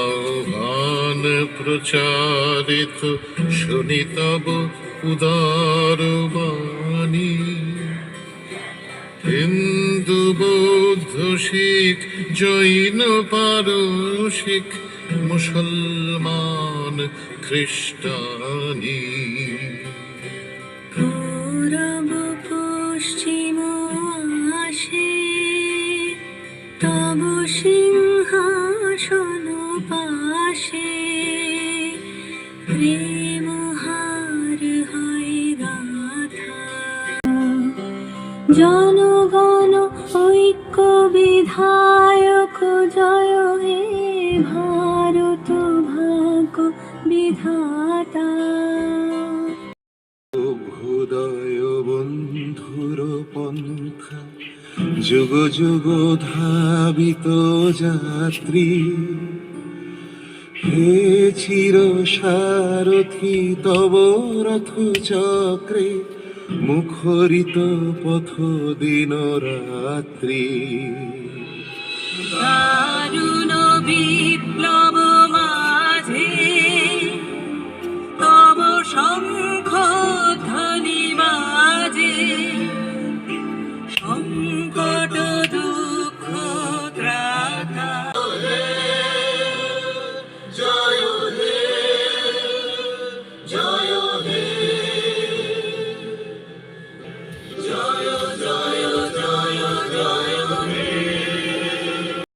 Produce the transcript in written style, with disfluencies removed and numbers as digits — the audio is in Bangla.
আহ্বান প্রচারিত শুনি তব উদার বাণী। হিন্দু বৌদ্ধ শিখ জৈন পারসিক মুসলমান খ্রিস্টানি। পূরব পশ্চিম আসে তব সিংহাসন পাশে, প্রেম হার হয় গাথা। জনগণ ঐক্য বিধায়ক জয় হে ভারত ভাগ্য বিধাতা। অভ্যুদয় বন্ধুর পন্থা যুগ যুগ ধাবিত যাত্রী, হে চির সারথি তব রথ চক্রে মুখরিত পথ দিন রাত্রি।